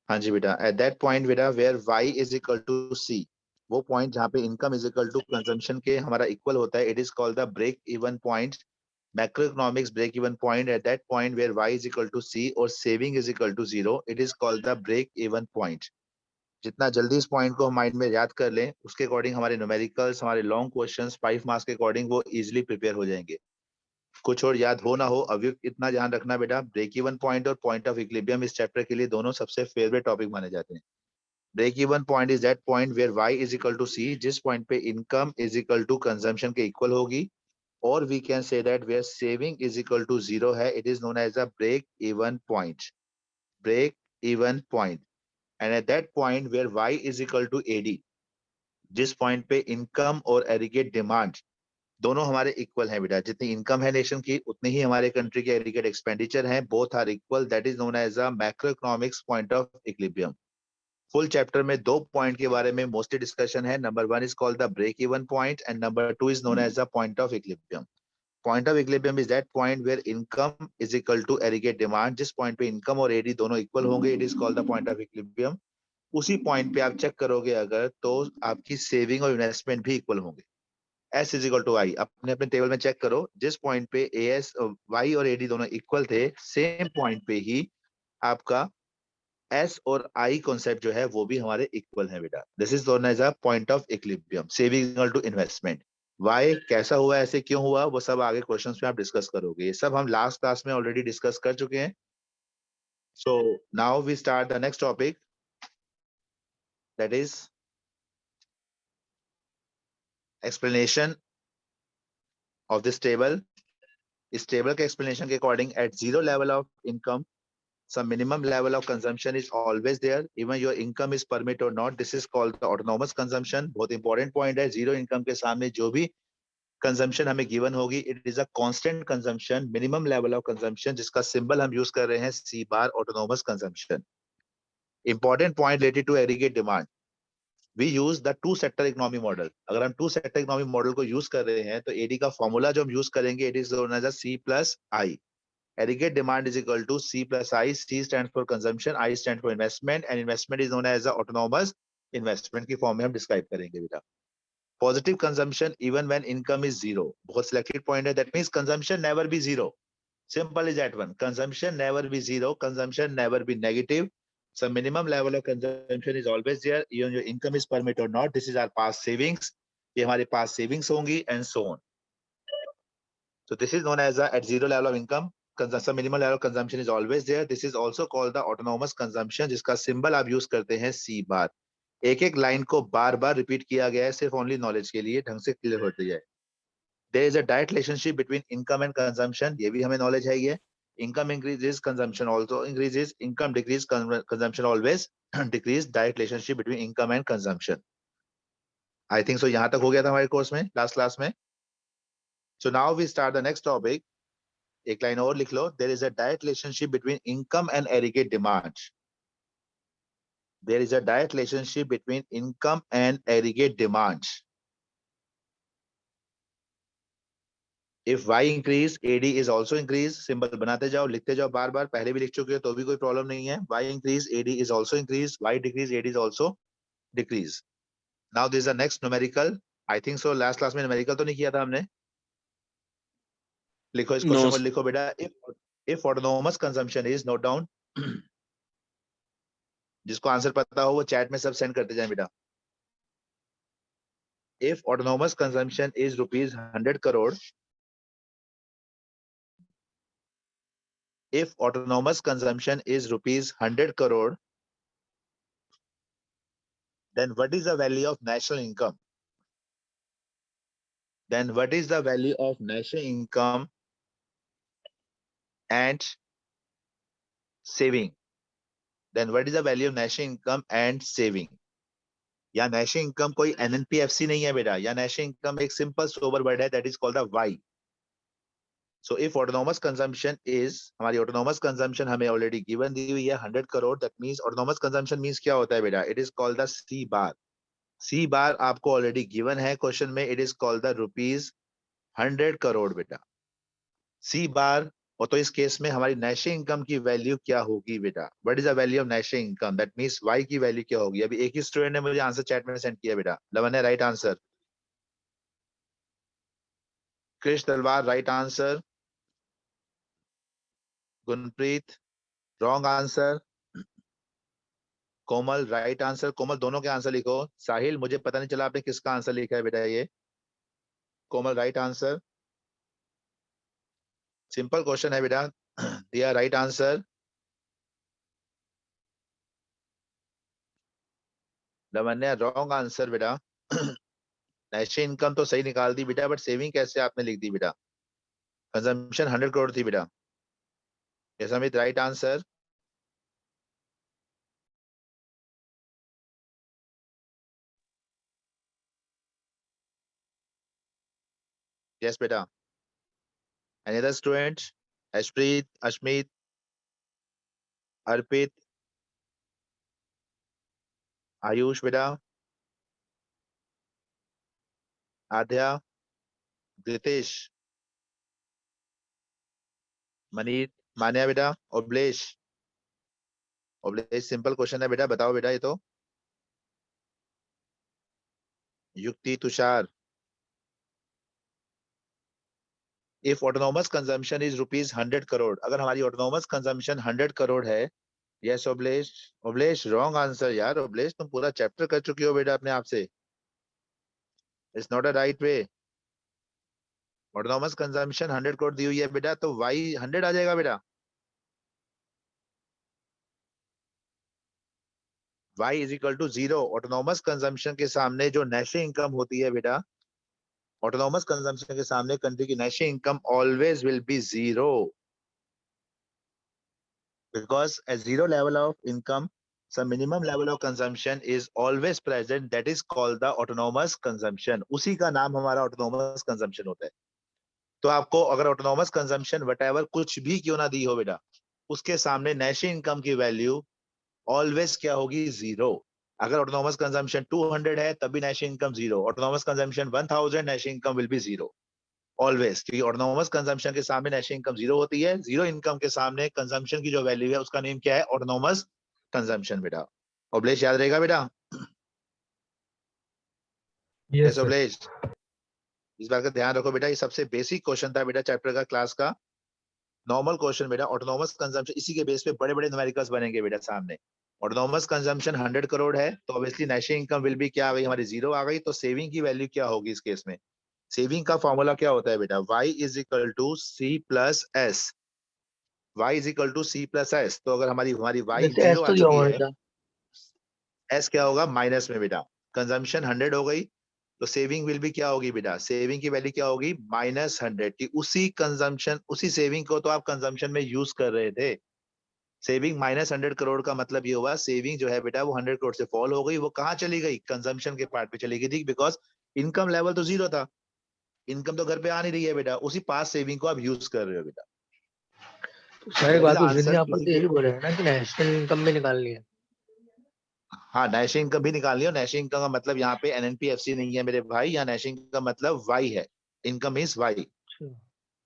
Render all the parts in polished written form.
हाँ जी बेटा, एट दैट पॉइंट बेटा where Y is equal to C, वो पॉइंट जहाँ पे income is equal to consumption के हमारा इक्वल होता है, it is called the break even point, macro economics break even point at that point where Y is equal to C और saving is equal to zero, it is called the break even point. जितना जल्दी इस point को हम mind में याद कर लें, उसके अकॉर्डिंग हमारे न्यूमेरिकल्स, हमारे लॉन्ग क्वेश्चंस 5 मार्क्स के अकॉर्डिंग वो इजीली प्रिपेयर हो जाएंगे। कुछ और याद हो ना हो, अभी इतना ध्यान रखना बेटा, ब्रेक इवन पॉइंट और पॉइंट ऑफ इक्विलिब्रियम इस चैप्टर के लिए दोनों सबसे फेवरेट टॉपिक माने जाते हैं। Break even point is that point where Y is equal to C, जिस पॉइंट पे income is equal to consumption के इक्वल होगी, और we can say that where saving is equal to zero है, it is known as a break even point, break even point. And eight that point where Y is equal to AD, जिस point पे income और aggregate demand दोनों हमारे equal हैं बेटा, जितनी income है नेशन की उतनी ही हमारे कंट्री के एग्रीगेट एक्सपेंडिचर हैं, both are equal, that is known as a macro economics point of equilibrium. Full chapter में 2 पॉइंट के बारे में मोस्टली डिस्कशन है, number 1 is called the break even point and number 2 is known as the point of equilibrium. Point of equilibrium is that point where income is equal to aggregate demand, जिस point पे income और AD दोनों equal होंगे, it is called the point of equilibrium. उसी point पे आप check करोगे अगर, तो आपकी सेविंग और इन्वेस्टमेंट भी इक्वल होंगे। एस इज इक्वल टू आई, अपने अपने टेबल में चेक करो, जिस पॉइंट पे ए एस वाई और एडी दोनों इक्वल थे, सेम पॉइंट पे ही आपका एस और आई कॉन्सेप्ट जो है वो भी हमारे इक्वल है बेटा। This is known as a point of equilibrium, saving equal to investment. Y कैसा हुआ, ऐसे क्यों हुआ, वो सब आगे क्वेश्चंस में आप डिस्कस करोगे, ये सब हम लास्ट क्लास में ऑलरेडी डिस्कस कर चुके हैं। So now we start the next topic, that is explanation of this table. इस टेबल के एक्सप्लेनेशन के according, at zero level of income some minimum level of consumption is always there, even your income is permit or not, this is called the autonomous consumption। बहुत important point है, zero income के सामने जो भी consumption हमें given होगी, it is a constant consumption, minimum level of consumption, जिसका symbol हम यूज कर रहे हैं C bar, autonomous consumption. Important point related to aggregate demand, we use the two sector economy model. अगर हम टू सेक्टर इकोनॉमी मॉडल को use कर रहे हैं, तो एडी का फॉर्मूला जो हम यूज करेंगे, it is known as C plus I. Aggregate demand is equal to C plus I. C stands for consumption, I stands for investment, and investment is known as the autonomous investment की form में हम describe करेंगे बेटा। Positive consumption even when income is zero, बहुत selected point है, that means consumption never be zero, simple is that one, consumption never be zero, consumption never be negative, some minimum level of consumption is always there, even your income is permit or not, this is our past savings, ये हमारे पास savings होंगी, and so on। So this is known as a at zero level of income, consumption minimum level of consumption is always there. This is also called the autonomous consumption, जिसका symbol आप use करते हैं C बार। एक एक line को बार बार repeat किया गया है, सिर्फ ओनली नॉलेज के लिए, ढंग से क्लियर होती है। There is a direct relationship between income and consumption, ये भी हमें नॉलेज है ये। Income increases, consumption also increases, income decrease, consumption always decrease, direct relationship between income and consumption। I think so यहाँ तक हो गया था हमारे कोर्स में, लास्ट क्लास में। So now we start the next topic। एक लाइन और लिख लो, there is a direct relationship between income and aggregate demand. There is a direct relationship between income and aggregate demand. If Y increase, AD is also increase, symbol बनाते जाओ, लिखते जाओ बार बार, पहले भी लिख चुके हो तो भी कोई प्रॉब्लम नहीं है। Y increase, AD is also increase, Y decrease, AD is also decrease. Now this is the next numerical. I think so last class में न्यूमेरिकल तो नहीं किया था हमने। लिखो इस क्वेश्चन No, को, लिखो बेटा, if autonomous consumption is, note down, जिसको आंसर पता हो वो चैट में सब सेंड करते जाए बेटा। If autonomous consumption is rupees 100 crore, if autonomous consumption is rupees 100 crore, then what is the value of national income? Then what is the value of national income and saving? Then what is the value of national income and saving? या national income कोई NNPFC नहीं है बेटा, या national income एक simple sober word है, that is called the Y. So if autonomous consumption is, हमारी autonomous consumption हमें already given दी हुई है 100 crore, that means autonomous consumption means क्या होता है बेटा, it is called the C bar। C bar आपको already given है क्वेश्चन में, it is called the rupees 100 crore बेटा। C bar और तो इस केस में हमारी नेशनल इनकम की वैल्यू क्या होगी बेटा? What is the value of national income? That means Y की वैल्यू क्या होगी? अभी एक ही स्टूडेंट ने मुझे आंसर चैट में सेंड किया बेटा। लवन्या राइट आंसर, कृष तलवार right answer, Gunpreet wrong answer, कोमल राइट आंसर। कोमल दोनों के आंसर लिखो। साहिल मुझे पता नहीं चला आपने किसका आंसर लिखा है बेटा ये। कोमल राइट आंसर, सिंपल क्वेश्चन है बेटा। दिया right answer. Lavanya wrong answer बेटा। नेशनल इनकम तो सही निकाल दी बेटा, बट सेविंग कैसे आपने लिख दी बेटा? कंजम्पशन 100 करोड़ थी बेटा। Yes right answer. यस बेटा। Any other student? Ashpreet, Ashmit, Arpit, Ayush बेटा, आध्या, रितेश, मनीत, मान्या बेटा, ओबलेश। ओबलेश सिंपल क्वेश्चन है बेटा, बताओ बेटा ये तो। युक्ति, Tushar, if autonomous consumption is rupees 100 crore, अगर हमारी ऑटोनोमस कंजम्पशन 100 करोड़ है। यस ओबलेश। ओबलेश रॉन्ग आंसर यार। ओबलेश तुम पूरा चैप्टर कर चुकी हो बेटा अपने आप से। It's not a right way. Autonomous consumption 100 crore दी हुई है बेटा, तो वाई 100 आ जाएगा बेटा। Y is equal to 0। Autonomous consumption के सामने जो नेशनल इनकम होती है बेटा, ऑटोनोमस कंजम्पशन के सामने कंट्री की national income always will be 0, because a zero level of income, some minimum level of consumption is always present, that is called the autonomous consumption। उसी का नाम हमारा autonomous consumption होता है। तो आपको अगर autonomous consumption whatever कुछ भी क्यों ना दी हो बेटा, उसके सामने नेशनल इनकम की वैल्यू ऑलवेज क्या होगी? 0। अगर ऑटोनोमस कंजम्पशन 200 है तब भी national income 0, autonomous consumption 1000 national income will be 0 always, क्योंकि ऑटोनोमस कंजम्पशन के सामने नेशनल इनकम 0 होती है। 0 इनकम के सामने कंजम्पशन की जो वैल्यू है उसका नेम क्या है? ऑटोनोमस कंजम्पशन बेटा। ओबलेश याद रहेगा बेटा? Yes yes sir. ओबलेश, इस बात का ध्यान रखो बेटा, ये सबसे बेसिक क्वेश्चन था बेटा चैप्टर का, क्लास का नॉर्मल क्वेश्चन बेटा। ऑटोनोमस कंजम्पशन, इसी के बेस पे बड़े बड़े न्यूमेरिकल्स बनेंगे बेटा सामने। ऑटोनोमस कंजम्पशन 100 करोड़ है तो obviously national income will be क्या आ गई हमारी? 0 आ गई। तो सेविंग की वैल्यू क्या होगी इस केस में? सेविंग का फॉर्मूला क्या होता है बेटा? y is equal to C plus S. y is equal to C plus S. तो अगर हमारी हमारी y वैसे 0 एस आ तो दिया चुकी हुआ है, बेटा। s क्या होगा? माइनस में बेटा। कंजम्पशन 100 हो गई, तो सेविंग विल भी क्या होगी बेटा? सेविंग की वैल्यू क्या होगी? -100 की। उसी कंजम्पशन, उसी सेविंग को तो आप कंजम्पशन में यूज कर रहे थे। सेविंग -100 करोड़ का मतलब ये हुआ, सेविंग जो है बेटा वो 100 करोड़ से फॉल हो गई। वो कहाँ चली गई? कंजम्पशन के पार्ट पे चली गई थी, बिकॉज इनकम लेवल तो 0 था। इनकम तो घर पे आ नहीं रही है बेटा, उसी पास सेविंग को आप यूज कर रहे हो बेटा। तो सर एक दैट इज बात द पूछ रही थी, आंसर यहाँ पर तो फिजिकली। यही बोल रहे हैं ना कि नेशनल इनकम भी निकालनी है। हाँ, नेशनल इनकम भी निकालनी है। नेशनल इनकम का मतलब यहाँ पे एनएनपीएफसी नहीं है मेरे भाई, यहाँ नेशनल इनकम का मतलब वाई है। Income is Y. अच्छा।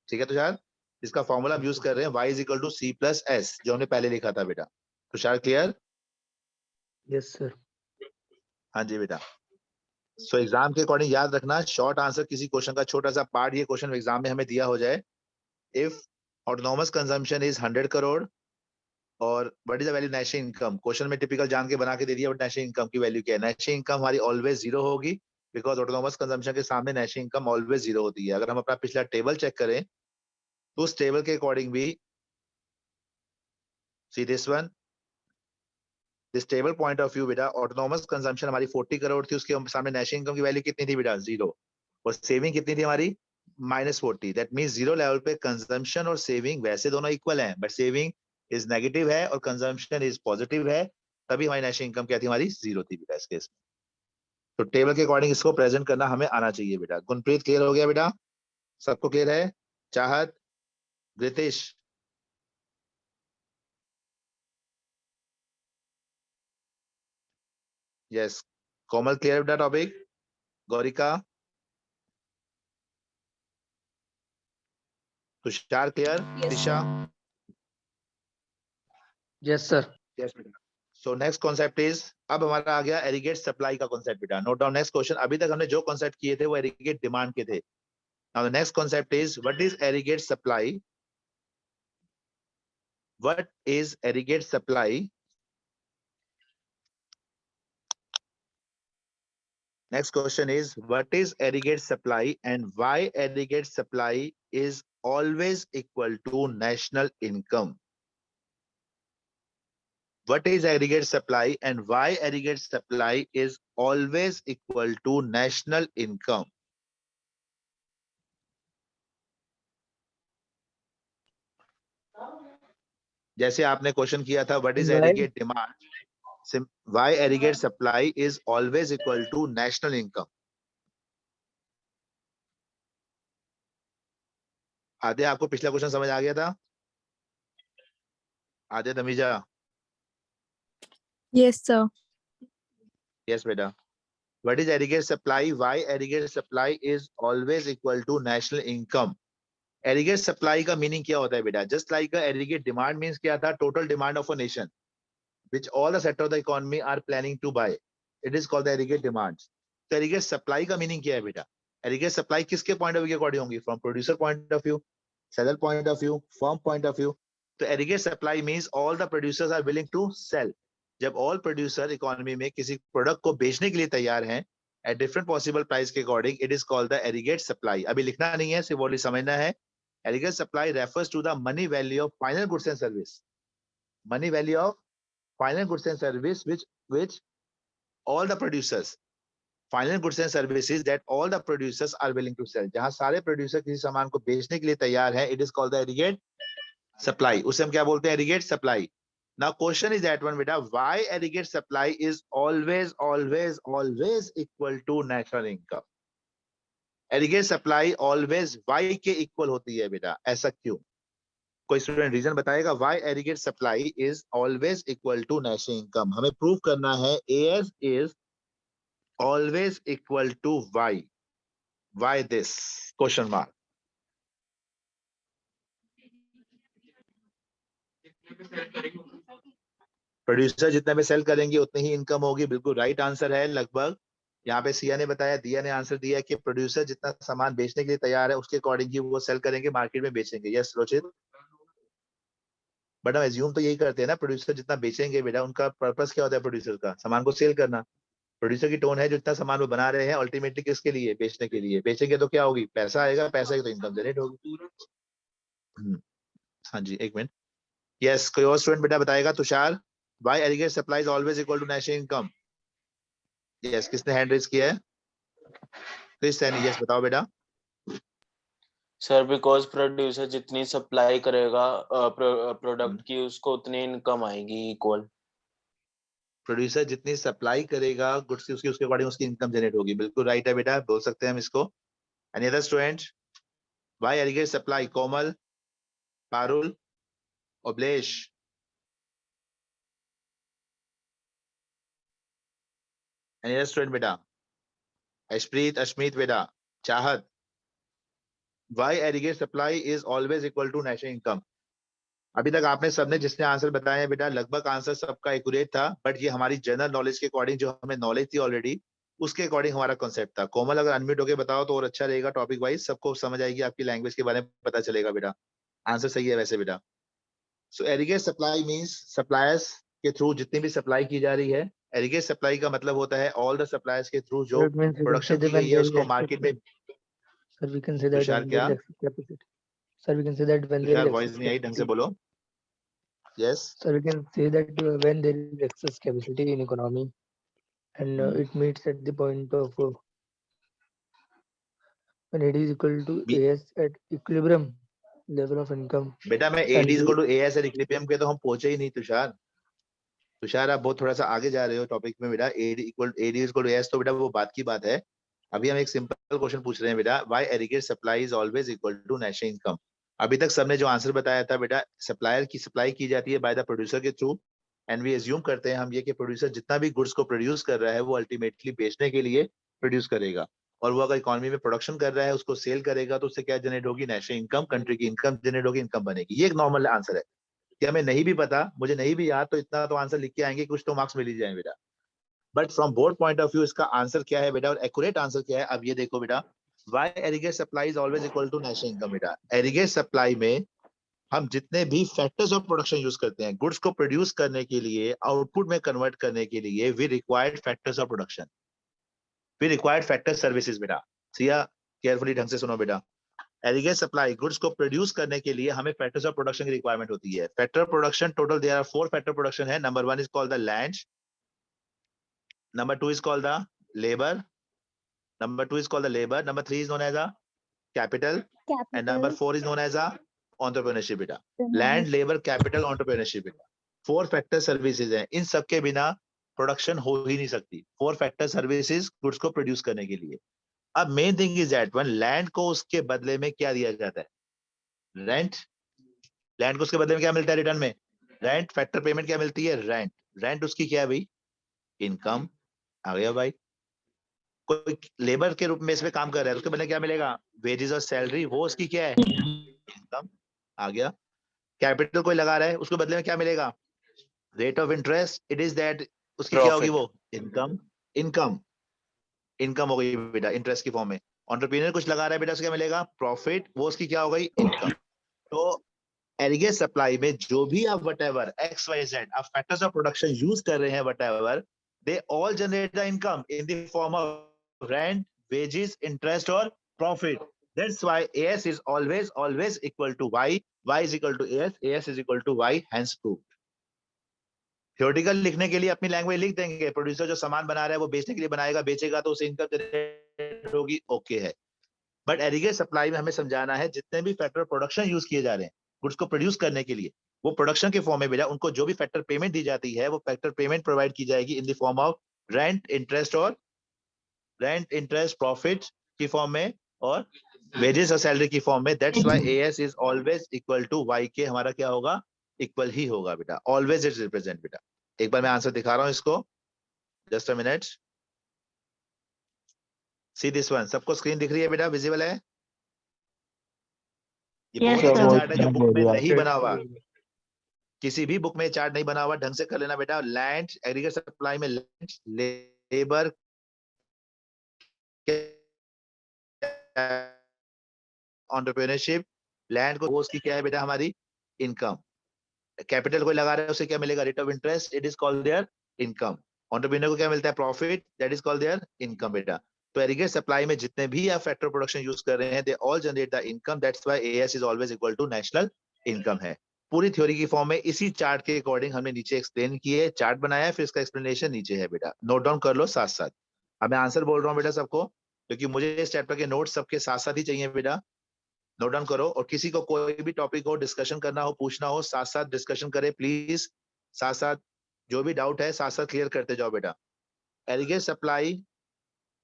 ठीक है तुषार, इसका फॉर्मूला हम यूज ओके कर रहे सर। हैं, Y is equal to C plus S, जो हमने पहले लिखा था बेटा। तुषार क्लियर? Yes sir. हाँ जी बेटा। सो एग्जाम के अकॉर्डिंग याद रखना, शॉर्ट आंसर किसी क्वेश्चन का छोटा सा पार्ट ये क्वेश्चन एग्जाम में हमें दिया हो जाए। If autonomous consumption is 100 crore और what is the value national income, question में टिपिकल जान के बना के दे दिया, बट नेशनल इनकम की वैल्यू क्या है? नेशनल इनकम हमारी ऑलवेज 0 होगी, बिकॉज ऑटोनोमस कंजम्पशन के सामने नेशनल इनकम ऑलवेज 0 होती है। अगर हम अपना पिछला टेबल चेक करें तो उस टेबल के अकॉर्डिंग भी, see this one, this table point of view बेटा, ऑटोनोमस कंजम्पशन हमारी 40 करोड़ थी, उसके सामने नेशनल इनकम की वैल्यू कितनी थी बेटा? 0। और सेविंग कितनी थी हमारी? -40। दैट मीन 0 लेवल पे कंजम्पशन और सेविंग वैसे दोनों इक्वल हैं, बट सेविंग इज नेगेटिव है और कंजम्पशन इज पॉजिटिव है, तभी हमारी नेशनल इनकम क्या थी? हमारी 0 थी बेटा इस केस में। तो टेबल के अकॉर्डिंग इसको प्रेजेंट करना हमें आना चाहिए बेटा। गुनप्रीत क्लियर हो गया बेटा? सबको क्लियर है? चाहत, रितेश, यस, कोमल क्लियर बेटा topic? Gaurika, Tushar clear? Disha? Yes sir. Yes बेटा। सो नेक्स्ट कॉन्सेप्ट इज, अब हमारा आ गया एरिगेट सप्लाई का कॉन्सेप्ट बेटा। Note down next question. अभी तक हमने जो कॉन्सेप्ट किए थे वो एरिगेट डिमांड के थे। Now the next concept is what is aggregate supply? What is aggregate supply? Next question is, what is aggregate supply and why aggregate supply is always equal to national income? What is aggregate supply and why aggregate supply is always equal to national income? जैसे आपने question किया था, what is Why? aggregate demand? Why aggregate supply is always equal to national income? आधे आपको पिछला question समझ आ गया था? आधे तमीजा? Yes, sir. Yes बेटा। What is aggregate supply? Why aggregate supply is always equal to national income? Aggregate supply का meaning क्या होता है बेटा? Just like aggregate demand means क्या था? Total demand of a nation which all the sector of the economy are planning to buy, it is called the aggregate demand. तो aggregate supply का meaning क्या है बेटा? एरिगेट सप्लाई किसके point of view के according होगी? From producer point of view, seller point of view, firm point of view. तो aggregate supply means all the producers are willing to sell. जब all producer economy में किसी product को बेचने के लिए तैयार हैं एट डिफरेंट पॉसिबल प्राइस के according, it is called the aggregate supply. अभी लिखना नहीं है, सिर्फ ओनली समझना है। Aggregate supply refers to the money value of final goods and service. Money value of final goods and service which all the producers, final goods and services that all the producers are willing to sell. जहां सारे producer किसी सामान को बेचने के लिए तैयार हैं, it is called the aggregate supply. उसे हम क्या बोलते हैं? aggregate supply. Now question is that one बेटा, why aggregate supply is always equal to national income? Aggregate supply always Y के इक्वल होती है बेटा, ऐसा क्यों? कोई स्टूडेंट रीजन बताएगा? Why aggregate supply is always equal to national income? हमें प्रूव करना है AS is always equal to Y. Why this? Question mark. Producer जितने में सेल करेंगे उतनी ही इनकम होगी। बिल्कुल राइट आंसर है लगभग। यहाँ पे सिया ने बताया, दिया ने आंसर दिया कि प्रोड्यूसर जितना सामान बेचने के लिए तैयार है उसके अकॉर्डिंग ही वो सेल करेंगे, मार्केट में बेचेंगे। यस रोचित? बट हम एज्यूम तो यही करते हैं ना, प्रोड्यूसर जितना बेचेंगे बेटा, उनका पर्पस क्या होता है प्रोड्यूसर का? सामान को सेल करना। प्रोड्यूसर की टोन है जो इतना सामान वो बना रहे हैं अल्टीमेटली किसके लिए? बेचने के लिए। बेचेंगे तो क्या होगी? पैसा आएगा, पैसा की तो इनकम जनरेट होगी। हाँ जी, एक मिनट। यस, कोई और स्टूडेंट बेटा बताएगा? Tushar, why aggregate supply is always equal to national income? Yes, किसने हैंड रेज किया है? क्रिस सैनी, यस बताओ बेटा। सर बिकॉज प्रोड्यूसर जितनी सप्लाई करेगा प्रोडक्ट की, उसको उतनी इनकम आएगी इक्वल। प्रोड्यूसर जितनी सप्लाई करेगा गुड्स की, उसके अकॉर्डिंग उसकी इनकम जनरेट होगी। बिल्कुल राइट है बेटा, बोल सकते हैं हम इसको। Any other student? Why aggregate supply? Komal, Parul, Oblesh? Any other student बेटा? अशप्रीत, अश्मीत बेटा, चाहत? Why aggregate supply is always equal to national income? अभी तक आपने सबने जिसने आंसर बताए हैं बेटा, लगभग आंसर सबका एक्यूरेट था, बट ये हमारी जनरल नॉलेज के अकॉर्डिंग, जो हमें नॉलेज थी ऑलरेडी, उसके अकॉर्डिंग हमारा कॉन्सेप्ट था। कोमल अगर अनम्यूट होके बताओ तो और अच्छा रहेगा, टॉपिक वाइज सबको समझ आएगी, आपकी लैंग्वेज के बारे में पता चलेगा बेटा। आंसर सही है वैसे बेटा। सो एग्रीगेट सप्लाई मींस सप्लायर्स के थ्रू जितनी भी सप्लाई की जा रही है। एग्रीगेट सप्लाई का मतलब होता है ऑल द सप्लायर्स के थ्रू जो That means we can say production की that when गई है there is उसको excess, मार्केट में। sir, we can say that Tushar when there क्या? is excess capacity. Sir, we can say that when there Tushar is voice excess नहीं आई, ढंग से capacity. बोलो। Yes Sir, we can say that when there is excess capacity in economy and it meets at the point of when it is equal to AS at equilibrium level of income. बेटा मैं And AD the equal to AS and equilibrium के तो हम पहुंचे ही नहीं तुषार। तुषार आप बहुत थोड़ा सा आगे जा रहे हो टॉपिक में बेटा। एडी इक्वल टू एएस तो बेटा वो बात की बात है। अभी हम एक सिंपल क्वेश्चन पूछ रहे हैं बेटा, why aggregate supply is always equal to national income? अभी तक सबने जो आंसर बताया था बेटा, सप्लायर की सप्लाई की जाती है बाय द प्रोड्यूसर के थ्रू, एंड वी एज्यूम करते हैं हम ये कि प्रोड्यूसर जितना भी गुड्स को प्रोड्यूस कर रहा है वो अल्टीमेटली बेचने के लिए प्रोड्यूस करेगा। और वो अगर इकोनॉमी में प्रोडक्शन कर रहा है, उसको सेल करेगा, तो उससे क्या जनरेट होगी? नेशनल इनकम, कंट्री की इनकम जनरेट होगी, इनकम बनेगी। ये एक नॉर्मल आंसर है कि हमें नहीं भी पता, मुझे नहीं भी याद, तो इतना तो आंसर लिख के आएंगे, कुछ तो मार्क्स मिल ही जाए बेटा। But from board point of view इसका आंसर क्या है बेटा, और एक्यूरेट आंसर क्या है? अब ये देखो बेटा, Y aggregate supply is always equal to national income. बेटा एरिगेट सप्लाई में हम जितने भी फैक्टर्स ऑफ प्रोडक्शन यूज करते हैं, गुड्स को प्रोड्यूस करने के लिए, आउटपुट में कन्वर्ट करने के लिए, we required factors of production, we required factor services. बेटा सिया केयरफुली ढंग से सुनो बेटा, एग्रीगेट सप्लाई गुड्स को प्रोड्यूस करने के लिए हमें फैक्टर्स ऑफ प्रोडक्शन की रिक्वायरमेंट होती है। Factor production total there are 4 factor production है। Number 1 is called the land, number 2 is called the labour, number 2 is called the labour, number 3 is known as a capital, and number 4 is known as a entrepreneurship. बेटा land, labour, capital, entrepreneurship, बेटा 4 factor services हैं। इन सब के बिना production हो ही नहीं सकती। 4 factor services goods को प्रोड्यूस करने के लिए। अब main thing is that one, land को उसके बदले में क्या दिया जाता है? रेंट। लैंड को उसके बदले में क्या मिलता है रिटर्न में? रेंट। फैक्टर पेमेंट क्या मिलती है? रेंट। रेंट उसकी क्या है भाई? इनकम। आ गया भाई। कोई लेबर के रूप में इसमें काम कर रहा है, उसके बदले क्या मिलेगा? वेजेस और सैलरी, वो उसकी क्या है? इनकम। आ गया। कैपिटल कोई लगा रहा है, उसके बदले में क्या मिलेगा? Rate of interest, it is that, उसकी क्या होगी? वो इनकम। इनकम, इनकम हो गई बेटा इंटरेस्ट की फॉर्म में। एंटरप्रेन्योर कुछ लगा रहा है बेटा, उसका क्या मिलेगा? प्रॉफिट, वो उसकी क्या हो गई? इनकम। तो एग्रीगेट सप्लाई में जो भी आप व्हाटएवर एक्स वाई जेड आप फैक्टर्स ऑफ प्रोडक्शन यूज कर रहे हैं, whatever they all generate the income in the form of rent, wages, interest और profit. That's why AS is always equal to Y, Y is equal to AS, AS is equal to Y, hence proved. Theoretical लिखने के लिए अपनी language लिख देंगे, producer जो सामान बना रहा है वो बेचने के लिए बनाएगा, बेचेगा तो उसे इनकम जनरेट होगी, ओके है। बट एग्रीगेट सप्लाई में हमें समझाना है जितने भी फैक्टर प्रोडक्शन यूज किए जा रहे हैं गुड्स को प्रोड्यूस करने के लिए, वो प्रोडक्शन के फॉर्म में बेटा उनको जो भी फैक्टर पेमेंट दी जाती है, वो फैक्टर पेमेंट प्रोवाइड की जाएगी in the form of rent, interest और रेंट, इंटरेस्ट, प्रॉफिट की फॉर्म में और वेजेस और सैलरी की फॉर्म में। That's why AS is always equal to Y के, हमारा क्या होगा? इक्वल ही होगा बेटा, ऑलवेज इज रिप्रेजेंट। बेटा एक बार मैं आंसर दिखा रहा हूं इसको, just a minute. See this one, सबको स्क्रीन दिख रही है बेटा, विजिबल है? ये बहुत अच्छा चार्ट है जो बुक में नहीं बना हुआ, किसी भी बुक में चार्ट नहीं बना हुआ, ढंग से कर लेना बेटा। लैंड, एग्रीगेट सप्लाई में लैंड, लेबर, एंटरप्रेन्योरशिप, लैंड को उसकी क्या है बेटा? हमारी इनकम। कैपिटल कोई लगा रहा है, उसे क्या मिलेगा? Rate of interest, it is called there income. Entrepreneur को क्या मिलता है? Profit, that is called there income बेटा। तो एग्रीगेट सप्लाई में जितने भी आप फैक्टर प्रोडक्शन यूज कर रहे हैं, they all generate the income, that's why AS is always equal to national income है। पूरी थ्योरी की फॉर्म में इसी चार्ट के अकॉर्डिंग हमने नीचे एक्सप्लेन किए, चार्ट बनाया है, फिर इसका एक्सप्लेनेशन नीचे है बेटा, नोट डाउन कर लो साथ साथ। अब मैं आंसर बोल रहा हूँ बेटा सबको, क्योंकि मुझे इस चैप्टर के नोट सबके साथ साथ ही चाहिए बेटा। नोट डाउन करो, और किसी को कोई भी टॉपिक हो, डिस्कशन करना हो, पूछना हो, साथ साथ डिस्कशन करें प्लीज। साथ साथ जो भी डाउट है साथ साथ क्लियर करते जाओ बेटा। Aggregate supply,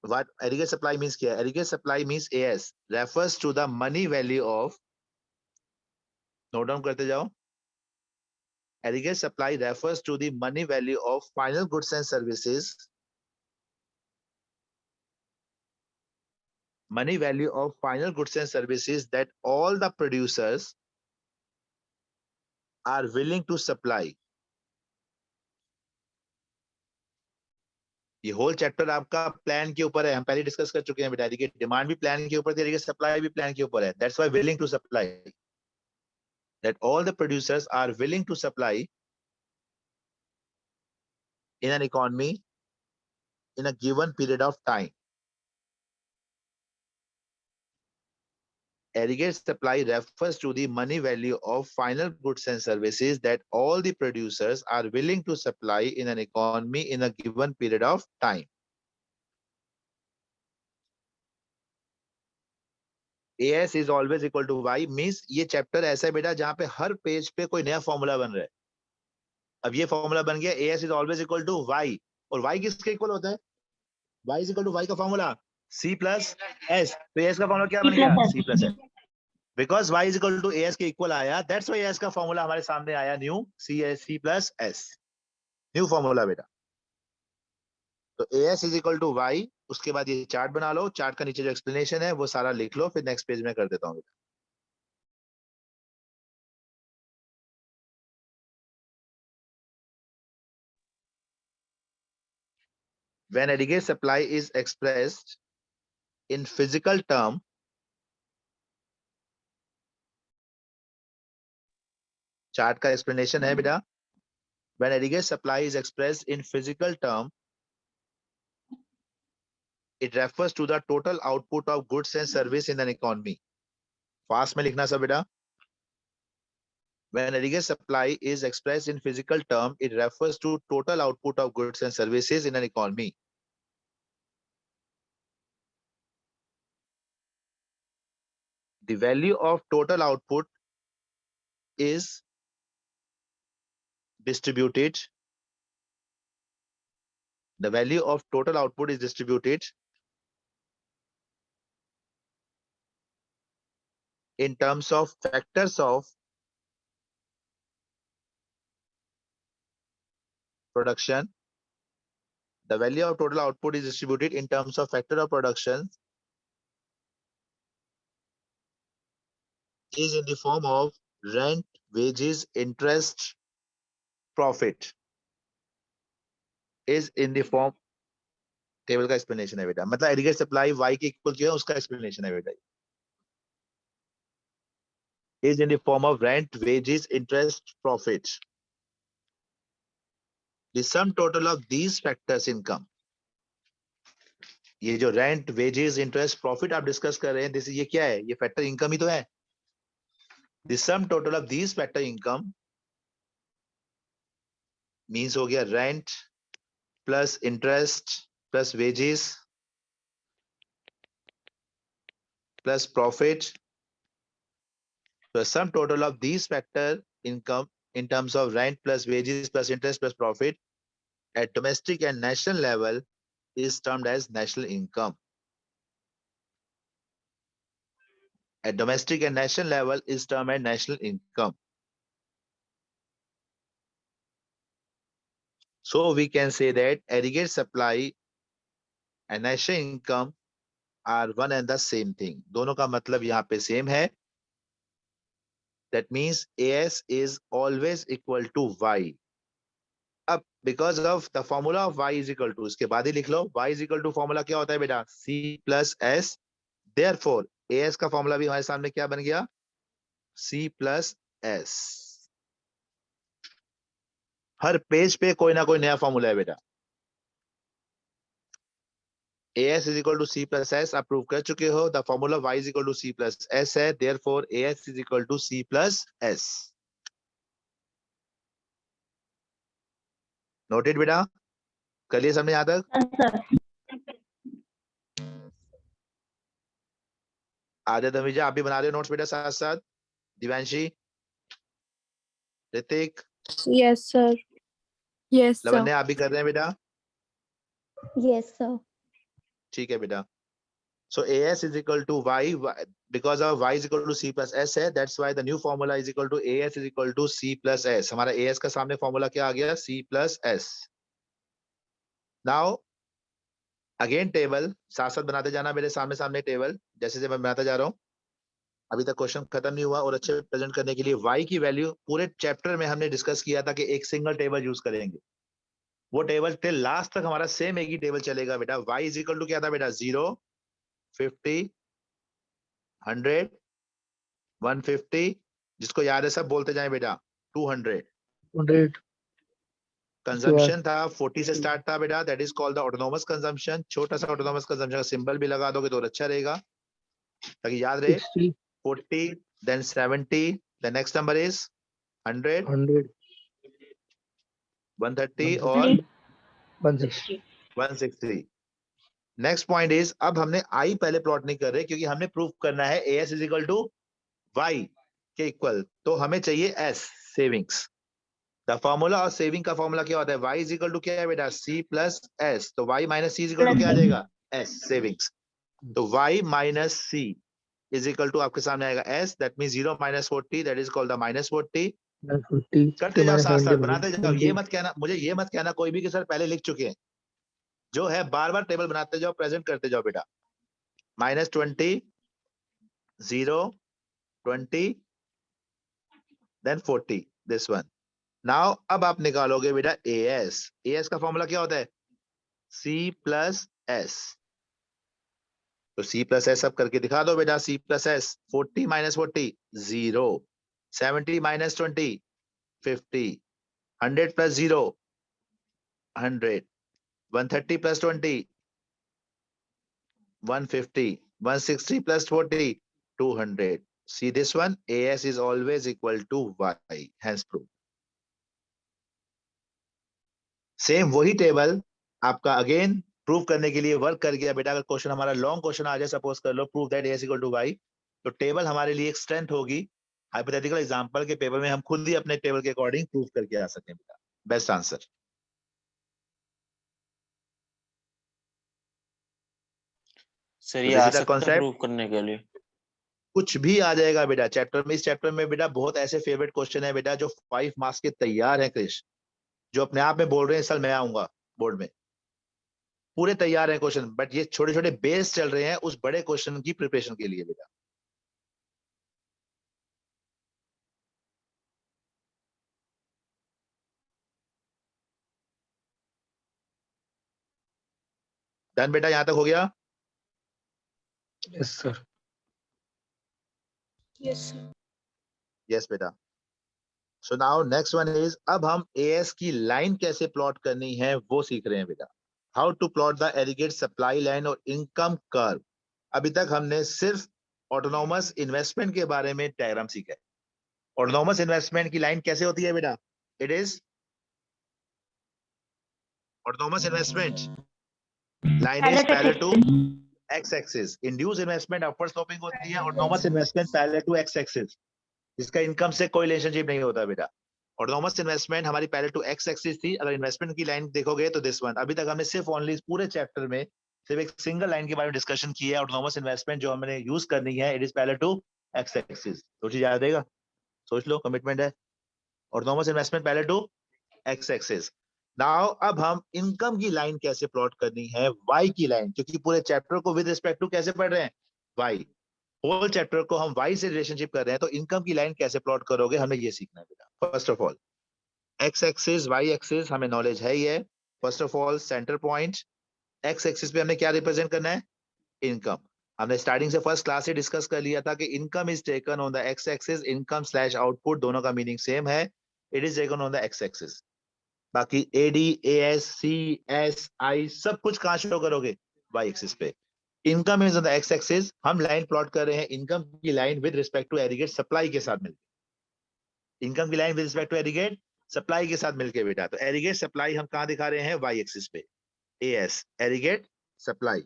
what aggregate supply means क्या है? aggregate supply means AS refers to the money value of, note down करते जाओ, aggregate supply refers to the money value of final goods and services, money value of final goods and services that all the producers are willing to supply। ये whole chapter आपका plan के ऊपर है, हम पहले discuss कर चुके हैं बेटा। एग्रीगेट डिमांड भी प्लान के ऊपर थी, एग्रीगेट सप्लाई भी प्लान के ऊपर है। That's why willing to supply, that all the producers are willing to supply in an economy in a given period of time। Aggregate supply refers to the money value of final goods and services that all the producers are willing to supply in an economy in a given period of time। AS is always equal to Y means ये chapter ऐसा है बेटा जहां पे हर page पे कोई नया formula बन रहा है। अब ये फॉर्मूला बन गया, AS is always equal to Y, और Y किसके इक्वल होता है? Y is equal to Y का फॉर्मूला C plus S, तो AS का फॉर्मूला क्या बन गया? C plus S। Because y is equal to as के इक्वल आया, दैट्स व्हाई as का फॉर्मूला हमारे सामने आया new C plus S, new formula बेटा। तो as is equal to y, उसके बाद ये चार्ट बना लो, चार्ट का नीचे जो एक्सप्लेनेशन है वो सारा लिख लो, फिर नेक्स्ट पेज में कर देता हूँ। When aggregate supply is expressed in physical term, chart का एक्सप्लेनेशन है बेटा। When aggregate supply is expressed in physical term, it refers to the total output of goods and service in an economy. Fast में लिखना सब बेटा। When aggregate supply is expressed in physical term, it refers to total output of goods and services in an economy. The value of total output is distributed. The value of total output is distributed in terms of factors of production. The value of total output is distributed in terms of factor of production is in the form of rent, wages, interest, profit. Is in the form, table का explanation है बेटा, मतलब aggregate supply y के equal जो है उसका explanation है बेटा। Is in the form of rent, wages, interest, profit. The sum total of these factors income. ये जो रेंट, वेजेस, इंटरेस्ट, प्रॉफिट आप डिस्कस कर रहे हैं, दिस ये क्या है? ये फैक्टर इनकम ही तो है। The sum total of these factor income means हो गया rent plus interest plus wages plus profit. The sum total of these factor income in terms of rent plus wages plus interest plus profit at domestic and national level is termed as national income. At domestic and national level is termed as national income. So we can say that aggregate supply and national income are one and the same thing. दोनों का मतलब यहाँ पे same है. That means AS is always equal to Y. अब because of the formula of Y is equal to, इसके बाद ही लिख लो, Y is equal to formula क्या होता है बेटा? C plus S. Therefore AS का formula भी हमारे सामने क्या बन गया? C plus S. हर पेज पे कोई ना कोई नया फॉर्मूला है बेटा। AS is equal to C plus S आप प्रूव कर चुके हो। The formula Y is equal to C plus S है, therefore AS is equal to C plus S. Noted बेटा? कर लिए सबने यहाँ तक? आदित्य तनुजा आप भी बना रहे हो नोट्स बेटा साथ साथ? Divyanshi, Hrithik, Yes, sir. Yes, sir. Lavanya आप भी कर रहे हैं बेटा? Yes, sir. ठीक है बेटा। So AS is equal to Y because of Y is equal to C plus S है, that's why the new formula is equal to AS is equal to C plus S. हमारा AS का सामने formula क्या आ गया? C plus S. Now again table साथ साथ बनाते जाना मेरे सामने सामने टेबल, जैसे जैसे मैं बनाता जा रहा हूँ। अभी तक क्वेश्चन खत्म नहीं हुआ और अच्छे प्रेजेंट करने के लिए Y की वैल्यू पूरे चैप्टर में हमने डिस्कस किया था कि एक सिंगल टेबल यूज करेंगे। वो टेबल टिल लास्ट तक हमारा सेम एक ही टेबल चलेगा बेटा। Y इज इक्वल टू क्या था बेटा? 0, 50, 100, 150, जिसको याद है सब बोलते जाएं बेटा। 200 कंजम्पशन था, 40 से स्टार्ट था बेटा, that is called the autonomous consumption. छोटा सा ऑटोनोमस कंजम्पशन का सिंबल भी लगा दोगे तो अच्छा रहेगा ताकि याद रहे। 40, then 70, the next number is 100, 130 और 160। नेक्स्ट पॉइंट इज, अब हमने आई पहले प्लॉट नहीं कर रहे क्योंकि हमने प्रूफ करना है AS is equal to Y के इक्वल, तो हमें चाहिए S सेविंग्स। द फॉर्मूला और सेविंग का फॉर्मूला क्या होता है? Y इज इक्वल टू क्या है बेटा? C plus S। तो Y minus C is equal to क्या आ जाएगा? S savings. तो Y minus C is equal to आपके सामने आएगा S, that means 0 minus 40, that is called the minus 40। करते जाओ साथ साथ बनाते जाओ। ये मत कहना मुझे, ये मत कहना कोई भी कि सर पहले लिख चुके हैं। जो है बार बार टेबल बनाते जाओ, प्रेजेंट करते जाओ बेटा। -20, 0, 20, देन 40, दिस वन। नाउ अब आप निकालोगे बेटा एएस। एएस का फॉर्मूला क्या होता है? C plus S. तो C प्लस एस अब करके दिखा दो बेटा। C plus S, 40 minus 40 0, 70 minus 20 50, 100 plus 0 100, 130 plus 20 150, 160 plus 40 200. See this one, AS is always equal to Y, hence proof. Same वही टेबल आपका अगेन प्रूव करने के लिए वर्क कर गया बेटा। अगर क्वेश्चन हमारा लॉन्ग क्वेश्चन आ जाए, सपोज कर लो prove that AS equal to Y, तो टेबल हमारे लिए एक स्ट्रेंथ होगी। हाइपोथेटिकल एग्जांपल के पेपर में हम खुद ही अपने टेबल के अकॉर्डिंग प्रूव करके आ सकें बेटा। Best answer. सर ये आ सकता है प्रूव करने के लिए? कुछ भी आ जाएगा बेटा चैप्टर में। इस चैप्टर में बेटा बहुत ऐसे फेवरेट क्वेश्चन है बेटा जो 5 मार्क्स के तैयार हैं क्रिश, जो अपने आप में बोल रहे हैं सर मैं आऊंगा बोर्ड में, पूरे तैयार हैं क्वेश्चन। बट ये छोटे छोटे बेस चल रहे हैं उस बड़े क्वेश्चन की प्रिपरेशन के लिए बेटा। डन बेटा, यहां तक हो गया? Yes sir. यस बेटा। So now next one is, अब हम एएस की लाइन कैसे प्लॉट करनी है वो सीख रहे हैं बेटा। How to plot the aggregate supply line और इनकम कर्व। अभी तक हमने सिर्फ ऑटोनॉमस इन्वेस्टमेंट के बारे में डायग्राम सीखा है। ऑटोनॉमस इन्वेस्टमेंट की लाइन कैसे होती है बेटा? It is autonomous investment line is parallel to X axis. Induce investment upward sloping होती है, autonomous investment parallel to X axis, जिसका इनकम से कोई रिलेशनशिप नहीं होता बेटा। ऑटोनॉमस इन्वेस्टमेंट हमारी पैरेलल टू एक्स एक्सिस थी। अगर इन्वेस्टमेंट की लाइन देखोगे तो दिस वन। अभी तक हमने सिर्फ ओनली पूरे चैप्टर में सिर्फ एक सिंगल लाइन के बारे में डिस्कशन किया है। ऑटोनॉमस इन्वेस्टमेंट जो हमने यूज करनी है, it is parallel to X axis. तो चीज याद रहेगा, सोच लो, कमिटमेंट है। Autonomous investment parallel to X axis. Now अब हम इनकम की लाइन कैसे प्लॉट करनी है? वाई की लाइन, क्योंकि पूरे चैप्टर को विद रिस्पेक्ट टू कैसे पढ़ रहे हैं? वाई। होल चैप्टर को हम वाई से रिलेशनशिप कर रहे हैं, तो इनकम की लाइन कैसे प्लॉट करोगे हमें ये सीखना है बेटा। First of all X axis Y axis हमें नॉलेज है ही है। First of all centre point X axis पे हमने क्या रिप्रेजेंट करना है? इनकम। हमने स्टार्टिंग से फर्स्ट क्लास से डिस्कस कर लिया था कि income is taken on the X axis. Income slash output दोनों का मीनिंग सेम है, it is taken on the X axis. बाकी AD AS C S I सब कुछ कहां शो करोगे? वाई एक्सिस पे। Income is on the X axis. हम लाइन प्लॉट कर रहे हैं इनकम की line with respect to aggregate supply के साथ मिलकर। इनकम की line with respect to aggregate supply के साथ मिलकर बेटा। तो एग्रीगेट सप्लाई हम कहां दिखा रहे हैं? वाई एक्सिस पे। AS aggregate supply.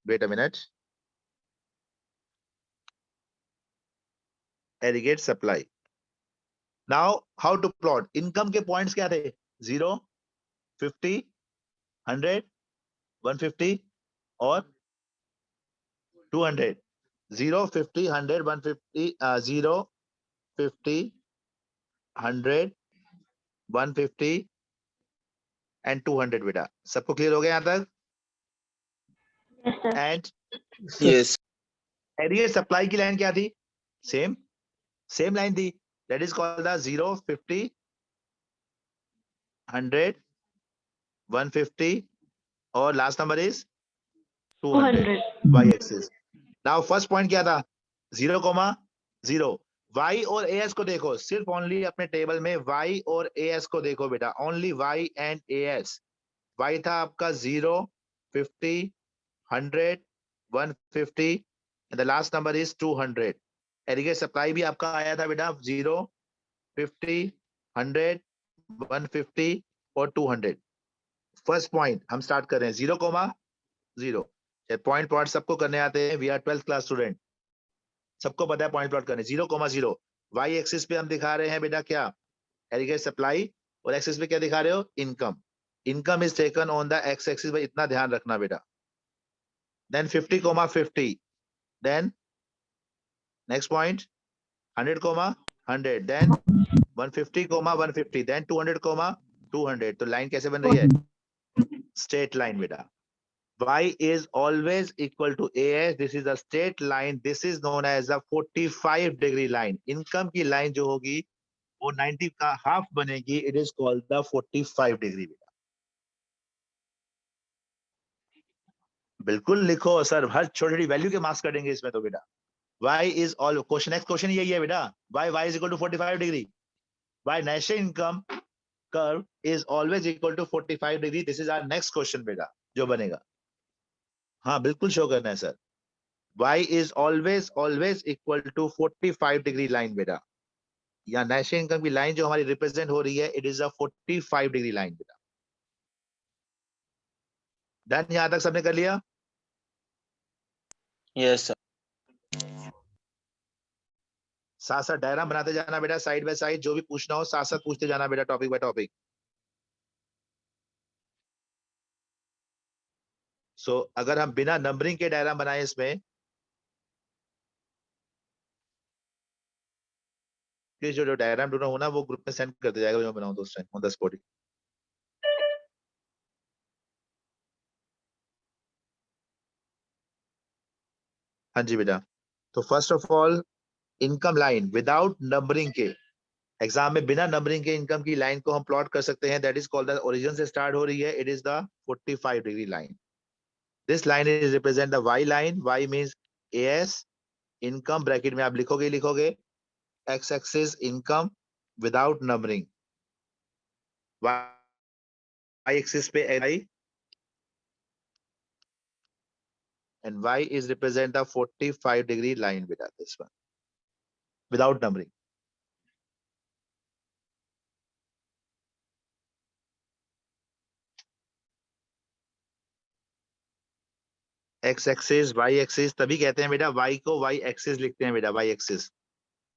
Wait a minute, aggregate supply. Now how to plot. Income के पॉइंट्स क्या थे? 0, 50, 100, 150 और 200। 0, 50, 100, 150, 0, 50, 100, 150 एंड 200 बेटा। सबको क्लियर हो गया यहाँ तक? एंड यस एग्रीगेट सप्लाई की लाइन क्या थी? सेम लाइन थी, दैट इज कॉल्ड द 0, 50, 100, 150 और last number is 200, Y axis. Now first point क्या था? 0,0। y और as को देखो, सिर्फ ओनली अपने टेबल में y और as को देखो बेटा, only y and as। y था आपका 0, 50, 100, 150 and the last number is 200। Aggregate supply भी आपका आया था बेटा 0, 50, 100, 150 और 200। फर्स्ट पॉइंट हम स्टार्ट कर रहे हैं 0,0। पॉइंट प्लॉट सबको करने आते हैं, we are 12th class student, सबको पता है पॉइंट प्लॉट करने। 0,0 वाई एक्सिस पे हम दिखा रहे हैं बेटा क्या? Aggregate supply. और एक्सिस पे क्या दिखा रहे हो? Income. Income is taken on the X axis, भाई इतना ध्यान रखना बेटा। Then 50,50, then next point 100,100, then 150,150, then 200,200। तो लाइन कैसे बन रही है? straight line beta. Y is always equal to AS. This is a straight line. This is known as a 45-degree line. Income की line जो होगी वो 90 का half बनेगी. It is called the 45-degree beta. बिल्कुल लिखो सर, हर छोटी value के मार्क्स कटेंगे इसमें तो बेटा. Y is all question. Next question यही है बेटा. Y is equal to 45 degree. Y national income curve is always equal to 45 degree. This is our next question बेटा जो बनेगा. हाँ बिल्कुल शो करना है sir. Y is always equal to 45 degree line बेटा. या नेशनल इनकम की लाइन जो हमारी रिप्रेजेंट हो रही है, it is a 45 degree line बेटा. डन, यहां तक सबने कर लिया? Yes sir. साथ साथ डायग्राम बनाते जाना बेटा, साइड बाय साइड. जो भी पूछना हो साथ साथ पूछते जाना बेटा, टॉपिक बाय टॉपिक. सो अगर हम बिना नंबरिंग के डायग्राम बनाए इसमें, प्लीज जो डायग्राम ढूंढना हो ना वो ग्रुप में सेंड करते जाएगा, जो बनाऊं तो उस टाइम ऑन द स्पॉट. हाँ जी बेटा. तो first of all income line without numbering के, एग्जाम में बिना नंबरिंग के इनकम की लाइन को हम प्लॉट कर सकते हैं. That is called the origin से स्टार्ट हो रही है. It is the 45 degree line. This line is represent the Y line. Y means AS. Income bracket में आप लिखोगे X axis income without numbering. Y axis पे I and y is represent the 45 degree line beta, this one without numbering. x axis y axis तभी कहते हैं बेटा, y को y axis लिखते हैं बेटा, y एक्सिस.